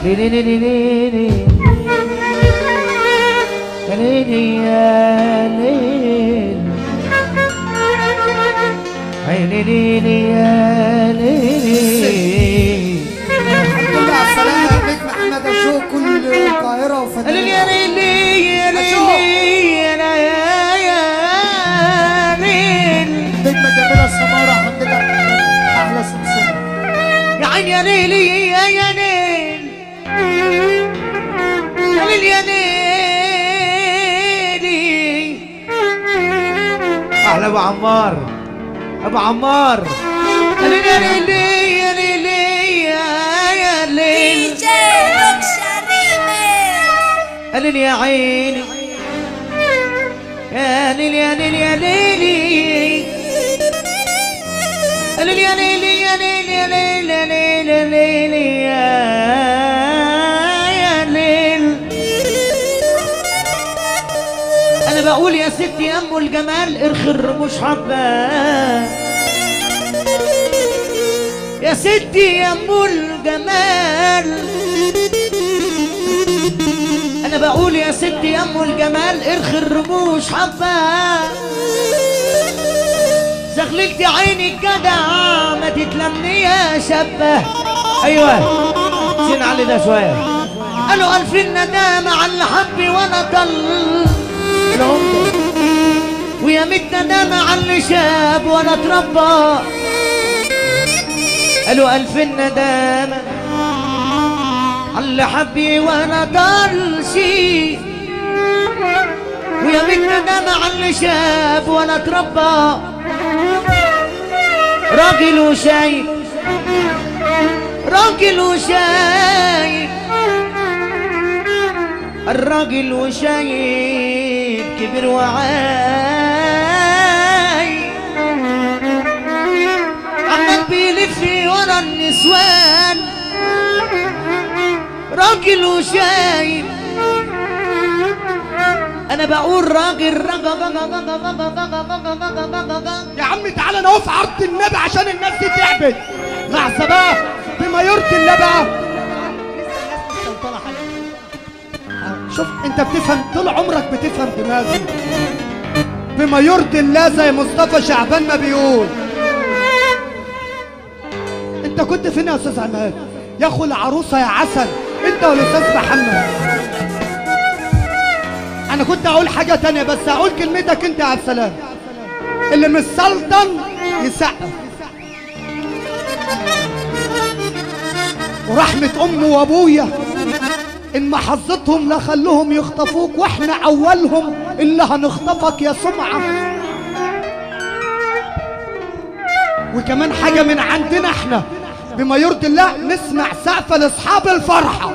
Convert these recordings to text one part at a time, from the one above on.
ليلي ليلي ليلي يا ليلي يا ليل عيني ليلي يا ليلي. الحمد لله على السلامة يا نجم أحمد أشوق كل القاهرة وفنانين. يا ليلي يا ليلي يا ليل نجمة جميلة السمارة الحمد لله أحلى سمسمة. يا عين يا ليلي يا ليل يا ليل يا ليلي. أحلى أبو عمار أبو عمار يا ليل يا ليلي يا ليلي يا ليل. دي جي لوكشة ريميكس. يا ليل يا عيني يا ليل يا ليل يا ليلي يا ليل يا ليلي يا ليل يا ليل يا ليل يا ليل يا ليل. أنا بقول يا ستي يا أم الجمال ارخي الرموش حبة يا ستي يا أم الجمال. أنا بقول يا ستي يا أم الجمال ارخي الرموش حبة. زغللتي عيني الجدع ما تتلمني يا شابة. أيوة زين علي ده شوية. قالوا ألف الندامة على اللي حبي وأنا طل ويا ميت ندامة على اللي شاب وأنا اتربى. قالوا ألف الندامة على اللي حبي وأنا طلشي ويا ميت ندامة على اللي شاب وأنا اتربى. راجل وشايب راجل وشايب الراجل وشايب كبر وعاي عمال بيلف ورا النسوان. راجل وشايب انا بقول راجل يا عم تعالى نقف عرض النبي عشان الناس دي تعبت. لحظة بقى بما يرضي الله بقى. شوف انت بتفهم طول عمرك بتفهم دماغي. بما يرضي الله زي مصطفى شعبان ما بيقول. انت كنت فين يا استاذ عماد؟ يا اخو العروسه يا عسل انت والاستاذ محمد. انا كنت اقول حاجه تانية بس هقول كلمتك انت يا عبد السلام. اللي مش سلطن يسقف. ورحمه امي وابويا ان ما حظتهم لا خلوهم يخطفوك واحنا اولهم اللي هنخطفك يا سمعه. وكمان حاجه من عندنا احنا بما يرضي الله نسمع سقفه لاصحاب الفرحه.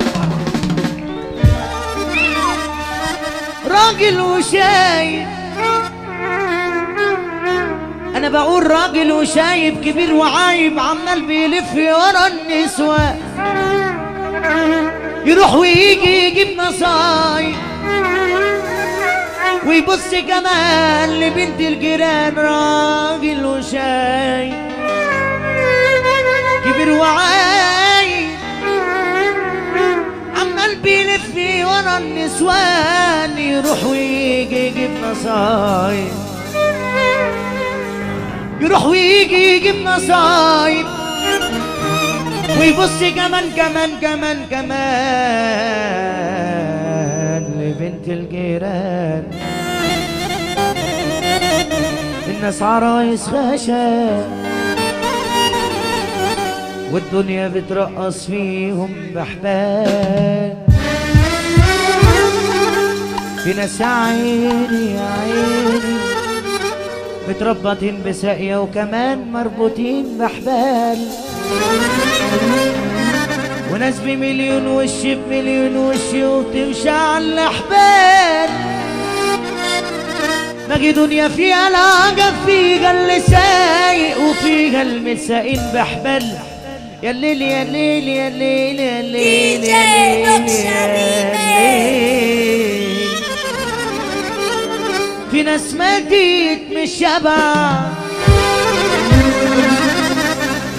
راجل وشايب انا بقول راجل وشايب كبير وعايب عمال بيلف ورا النسوان. يروح ويجي يجيب نصايب ويبص كمان لبنت الجيران. راجل وشايب كبير وعايب عمال بيلف ورا النسوان. يروح ويجي يجيب نصايب يروح ويجي يجيب نصايب ويبص كمان لبنت الجيران. الناس عرايس خشب والدنيا بترقص فيهم بحبال. في ناس يا عيني يا عيني متربطين بساقية وكمان مربوطين بحبال. وناس بمليون وش بمليون وش وتمشي على الأحبال. باقي دنيا فيها العجب فيها اللي سايق وفيها المساقين بحبال. يا الليل يا الليل يا الليل يا الليل يا الليل. في ناس ماتت من الشبع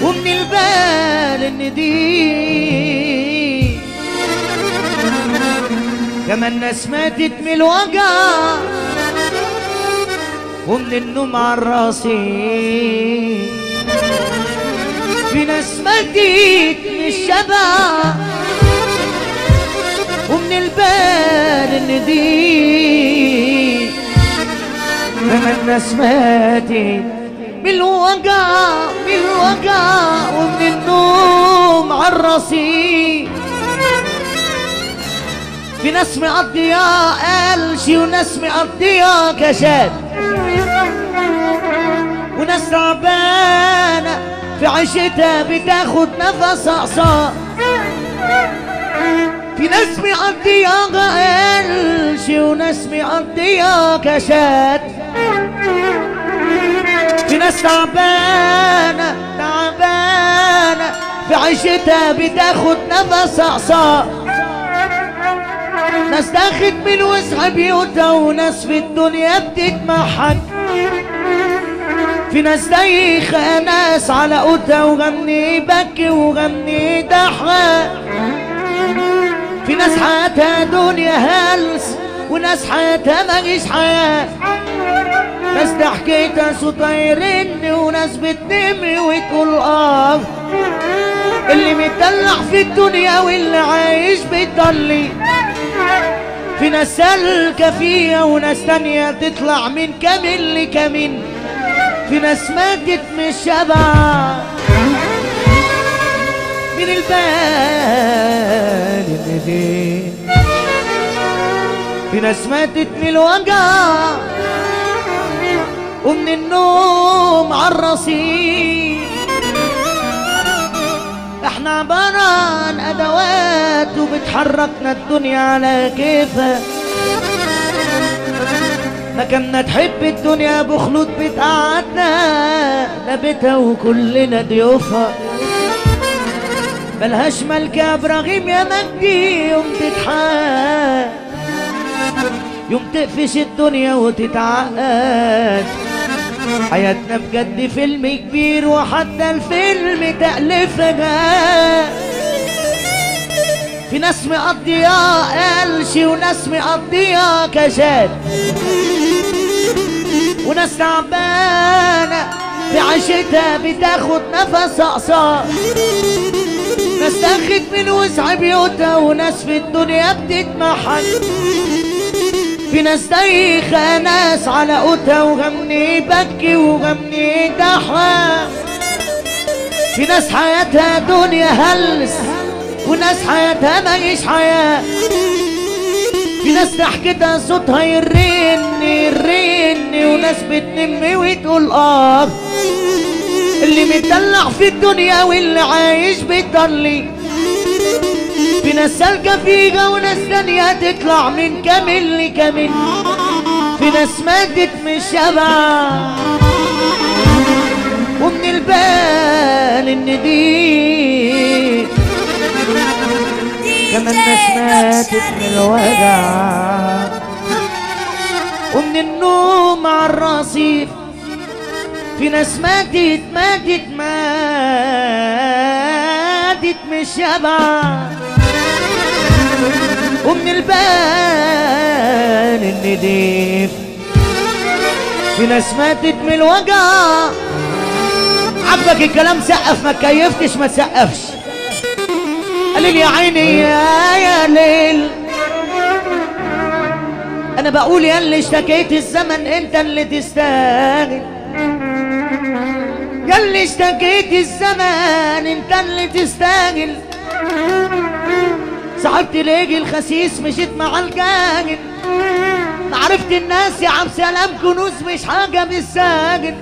ومن البال ان دي كمان ناس ماتت من الوجع ومن النوم على الرصيف. في ناس ماتت من الشبع ومن البال النديم. كمان ناس ماتت من الوجع ومن النوم على الرصيف. في ناس مقضية قلشي وناس مقضية كشات وناس تعبانة في عيشتها بتاخد نفس أقصار. في ناس مقضية قلشي وناس مقضية كشات. في ناس تعبانة في عيشتها بتاخد نفس أقصار. ناس تاخد من وسع بيوتها وناس في الدنيا بتتمحك. في ناس دايخة ناس على قوتها وغني بكي وغني ضحك. في ناس حياتها دنيا هلس وناس حياتها مجيش حياة. ناس ضحكتها صوتها يرن وناس بتنمي وتقول اه. اللي متدلع في الدنيا واللي عايش بيضلي. في ناس سالكة فيها وناس تانية تطلع من كامل لكامل. في ناس ماتت من الشبع من البال النديم. في ناس ماتت من الوجع ومن النوم على الرصيف. احنا عبارة عن ادوات وبتحركنا الدنيا على كيفها. مكاننا تحب الدنيا بخلود بتقعدنا لبتها وكلنا ضيوفها. ملهاش ملكة ابراهيم يا مجدي يوم تتحاد يوم تقفش الدنيا وتتعقد. حياتنا بجد فيلم كبير وحتى الفيلم تأليفها. في ناس مقضية قلشي وناس مقضية كشات وناس تعبانة في عيشتها بتاخد نفس أقصار. ناس تاخد من وسع بيوتها وناس في الدنيا بتتمحك. في ناس دايخة ناس على قوتها وغني بكي وغني ضحك. في ناس حياتها دنيا هلس وناس حياتها مجيش حياة. في ناس ضحكتها صوتها يرن وناس بتنمي وتقول اه. اللي متدلع في الدنيا واللي عايش بيضلي. في ناس سالكة فيها وناس تانية تطلع من كامل لكامل. في ناس ماتت من الشبع ومن البال النديم. كمان ناس ماتت من الوجع ومن النوم على الرصيف. في ناس ماتت من الشبع ومن البال النديف. في ناس ماتت من الوجع. عجبك الكلام سقف، ما تكيفتش ما تسقفش. قليل يا عيني يا ليل. انا بقول يا اللي اشتكيت الزمن انت اللي تستاهل. يا اللي اشتكيت الزمن انت اللي تستاهل. صاحبت ليجي الخسيس مشيت مع الجاهل. عرفت الناس يا عم سلام كنوز مش حاجة بالساجل.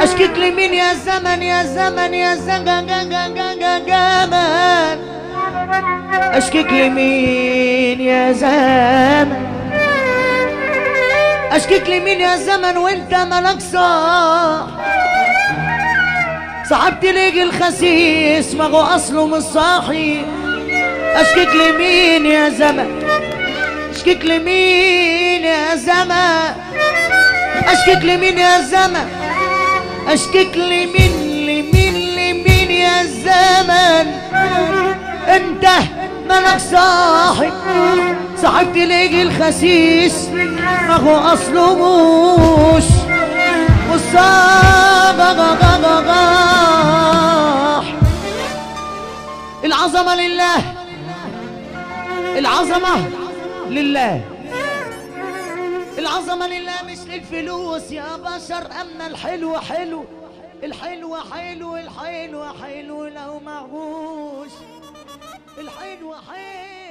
اشكيك لمين يا زمن يا زمن يا زمن. اشكيك لمين يا زمن. اشكيك لمين يا زمن وانت مالك صاح. صاحبت ليجي الخسيس ما هو اصله مش صاحي. اشكيك لمين يا زمن. اشكيك لمين يا زمن. اشكيك لمين يا زمن. اشكيك لمين يا زمن. انت مالك صاحي. صاحبت ليجي الخسيس ما هو اصله موش العظمة لله، العظمة لله، العظمة لله مش للفلوس يا بشر. أما الحلو حلو، الحلو حلو، الحلو حلو لو معهوش، الحلو حلو.